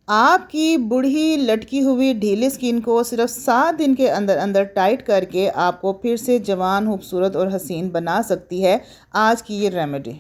आपकी बूढ़ी लटकी हुई ढीली स्किन को सिर्फ 7 दिन के अंदर अंदर टाइट करके आपको फिर से जवान, खूबसूरत और हसीन बना सकती है आज की ये रेमेडी।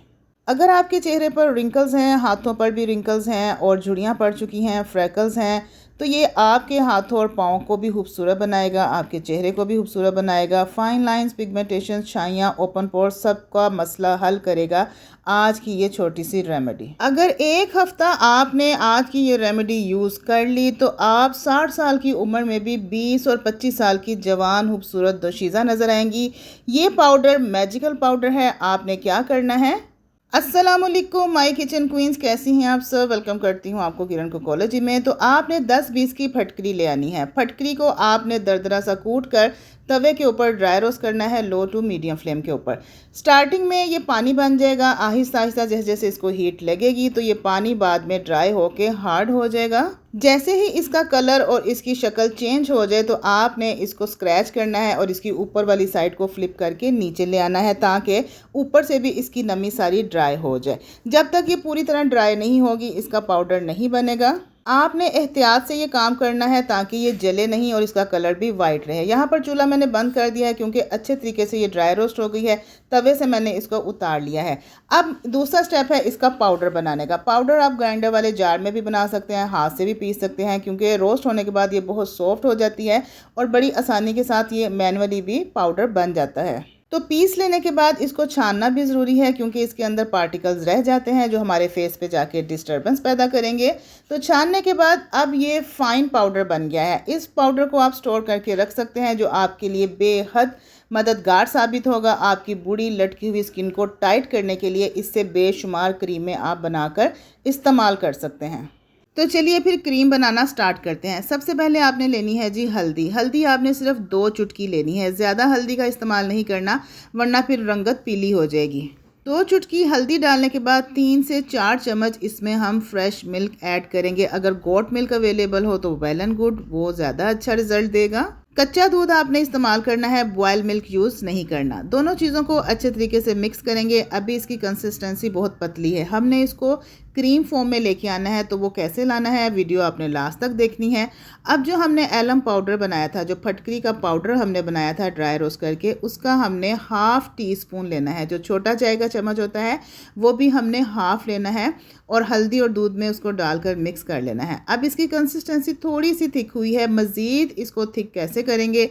अगर आपके चेहरे पर रिंकल्स हैं, हाथों पर भी रिंकल्स हैं और झुर्रियाँ पड़ चुकी हैं, फ्रैकल्स हैं, तो ये आपके हाथों और पाँव को भी खूबसूरत बनाएगा, आपके चेहरे को भी खूबसूरत बनाएगा। फाइन लाइंस, पिगमेंटेशन, छाइयाँ, ओपन पोर्स, सबका मसला हल करेगा आज की ये छोटी सी रेमेडी। अगर एक हफ्ता आपने आज की ये रेमेडी यूज़ कर ली तो आप 60 साल की उम्र में भी 20 और 25 साल की जवान, खूबसूरत दोशीज़ा नज़र आएंगी। ये पाउडर मैजिकल पाउडर है। आपने क्या करना है? अस्सलामुअलैकुम माय किचन क्वींस, कैसी हैं आप सब? वेलकम करती हूँ आपको किरण कोकोलॉजी में। तो आपने 10-20 की फटकरी ले आनी है। फटकरी को आपने दरदरा सा कूट कर तवे के ऊपर ड्राई रोस्ट करना है, लो टू मीडियम फ्लेम के ऊपर। स्टार्टिंग में ये पानी बन जाएगा, आहिस्ता आहिस्ता जैसे जैसे इसको हीट लगेगी तो ये पानी बाद में ड्राई होके हार्ड हो जाएगा। जैसे ही इसका कलर और इसकी शक्ल चेंज हो जाए तो आपने इसको स्क्रैच करना है और इसकी ऊपर वाली साइड को फ्लिप करके नीचे ले आना है ताकि ऊपर से भी इसकी नमी सारी ड्राई हो जाए। जब तक ये पूरी तरह ड्राई नहीं होगी इसका पाउडर नहीं बनेगा। आपने एहतियात से ये काम करना है ताकि ये जले नहीं और इसका कलर भी वाइट रहे। यहाँ पर चूल्हा मैंने बंद कर दिया है क्योंकि अच्छे तरीके से ये ड्राई रोस्ट हो गई है। तवे से मैंने इसको उतार लिया है। अब दूसरा स्टेप है इसका पाउडर बनाने का। पाउडर आप ग्राइंडर वाले जार में भी बना सकते हैं, हाथ से भी पीस सकते हैं क्योंकि रोस्ट होने के बाद ये बहुत सॉफ्ट हो जाती है और बड़ी आसानी के साथ ये मैनुअली भी पाउडर बन जाता है। तो पीस लेने के बाद इसको छानना भी ज़रूरी है क्योंकि इसके अंदर पार्टिकल्स रह जाते हैं जो हमारे फेस पे जाके डिस्टर्बेंस पैदा करेंगे। तो छानने के बाद अब ये फाइन पाउडर बन गया है। इस पाउडर को आप स्टोर करके रख सकते हैं जो आपके लिए बेहद मददगार साबित होगा। आपकी बूढ़ी लटकी हुई स्किन को टाइट करने के लिए इससे बेशुमार क्रीमें आप बनाकर इस्तेमाल कर सकते हैं। तो चलिए फिर क्रीम बनाना स्टार्ट करते हैं। सबसे पहले आपने लेनी है जी हल्दी। हल्दी आपने सिर्फ 2 चुटकी लेनी है, ज़्यादा हल्दी का इस्तेमाल नहीं करना वरना फिर रंगत पीली हो जाएगी। 2 चुटकी हल्दी डालने के बाद 3 से 4 चम्मच इसमें हम फ्रेश मिल्क ऐड करेंगे। अगर गोट मिल्क अवेलेबल हो तो वेल एंड गुड, वो ज़्यादा अच्छा रिजल्ट देगा। कच्चा दूध आपने इस्तेमाल करना है, बॉयल मिल्क यूज़ नहीं करना। दोनों चीज़ों को अच्छे तरीके से मिक्स करेंगे। अभी इसकी कंसिस्टेंसी बहुत पतली है, हमने इसको क्रीम फॉर्म में लेके आना है। तो वो कैसे लाना है वीडियो आपने लास्ट तक देखनी है। अब जो हमने एलम पाउडर बनाया था, जो फटकरी का पाउडर हमने बनाया था ड्राई रोस्ट करके, उसका हमने हाफ़ टी स्पून लेना है। जो छोटा चाय का चम्मच होता है वो भी हमने हाफ़ लेना है और हल्दी और दूध में उसको डालकर मिक्स कर लेना है। अब इसकी कंसिस्टेंसी थोड़ी सी थिक हुई है, मज़ीद इसको थिक कैसे करेंगे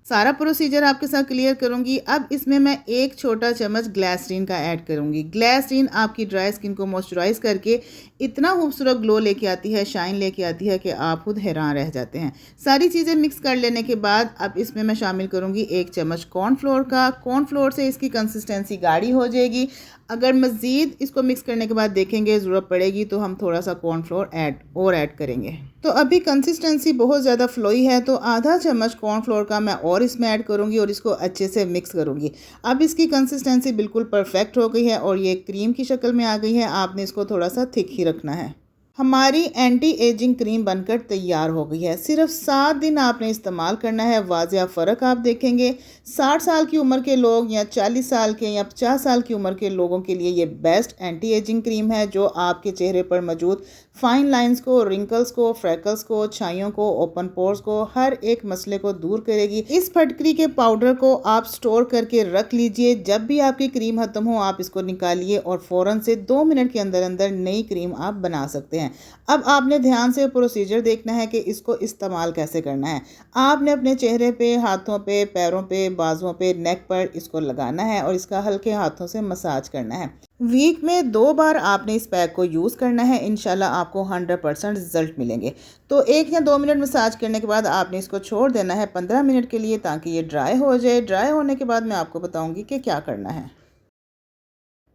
सारा प्रोसीजर आपके साथ क्लियर करूंगी। अब इसमें मैं 1 छोटा चम्मच ग्लिसरीन का ऐड करूंगी। ग्लिसरीन आपकी ड्राई स्किन को मॉइस्चराइज करके इतना खूबसूरत ग्लो लेके आती है, शाइन लेके आती है कि आप खुद हैरान रह जाते हैं। सारी चीज़ें मिक्स कर लेने के बाद अब इसमें मैं शामिल करूंगी 1 चम्मच कॉर्नफ्लोर का। कॉर्नफ्लोर से इसकी कंसिस्टेंसी गाढ़ी हो जाएगी। अगर मज़ीद इसको मिक्स करने के बाद देखेंगे ज़रूरत पड़ेगी तो हम थोड़ा सा कॉर्नफ्लोर ऐड करेंगे। तो अभी कंसिस्टेंसी बहुत ज़्यादा फ्लोई है तो आधा चम्मच कॉर्नफ्लोर का मैं और इसमें ऐड करूँगी और इसको अच्छे से मिक्स करूँगी। अब इसकी कंसिस्टेंसी बिल्कुल परफेक्ट हो गई है और ये क्रीम की शक्ल में आ गई है। आपने इसको थोड़ा सा थिक ही रखना है। हमारी एंटी एजिंग क्रीम बनकर तैयार हो गई है। सिर्फ 7 दिन आपने इस्तेमाल करना है, वाज़िया फ़र्क आप देखेंगे। 60 साल की उम्र के लोग या 40 साल के या 50 साल की उम्र के लोगों के लिए ये बेस्ट एंटी एजिंग क्रीम है जो आपके चेहरे पर मौजूद फाइन लाइंस को, रिंकल्स को, फ्रैकल्स को, छाइयों को, ओपन पोर्स को, हर एक मसले को दूर करेगी। इस फटकरी के पाउडर को आप स्टोर करके रख लीजिए। जब भी आपकी क्रीम ख़त्म हो आप इसको निकालिए और फ़ौरन से 2 मिनट के अंदर अंदर नई क्रीम आप बना सकते हैं। अब आपने ध्यान से प्रोसीजर देखना है कि इसको इस्तेमाल कैसे करना है। आपने अपने चेहरे पे, हाथों पे, पैरों पे, बाजुओं पे, नेक पर इसको लगाना है और इसका हल्के हाथों से मसाज करना है। वीक में 2 बार आपने इस पैक को यूज़ करना है। इंशाल्लाह आपको 100% रिजल्ट मिलेंगे। तो 1 या 2 मिनट मसाज करने के बाद आपने इसको छोड़ देना है 15 मिनट के लिए ताकि ये ड्राई हो जाए। ड्राई होने के बाद मैं आपको बताऊंगी कि क्या करना है।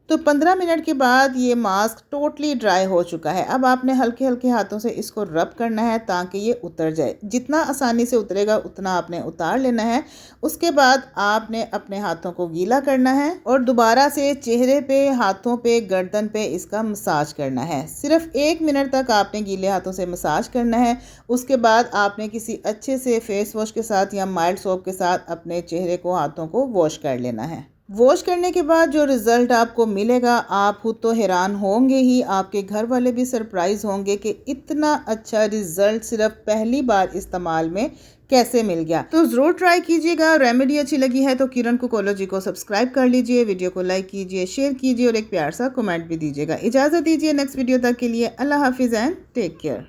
तो 15 मिनट के बाद ये मास्क टोटली ड्राई हो चुका है। अब आपने हल्के हल्के हाथों से इसको रब करना है ताकि ये उतर जाए। जितना आसानी से उतरेगा उतना आपने उतार लेना है। उसके बाद आपने अपने हाथों को गीला करना है और दोबारा से चेहरे पे, हाथों पे, गर्दन पे इसका मसाज करना है। सिर्फ 1 मिनट तक आपने गीले हाथों से मसाज करना है। उसके बाद आपने किसी अच्छे से फेस वॉश के साथ या माइल्ड सोप के साथ अपने चेहरे को, हाथों को वॉश कर लेना है। वॉश करने के बाद जो रिज़ल्ट आपको मिलेगा, आप खुद तो हैरान होंगे ही, आपके घर वाले भी सरप्राइज़ होंगे कि इतना अच्छा रिज़ल्ट सिर्फ पहली बार इस्तेमाल में कैसे मिल गया। तो ज़रूर ट्राई कीजिएगा। रेमेडी अच्छी लगी है तो किरण कुकोलॉजी को सब्सक्राइब कर लीजिए, वीडियो को लाइक कीजिए, शेयर कीजिए और एक प्यार सा कमेंट भी दीजिएगा। इजाज़त दीजिए नेक्स्ट वीडियो तक के लिए। अल्लाह हाफिज़ एंड टेक केयर।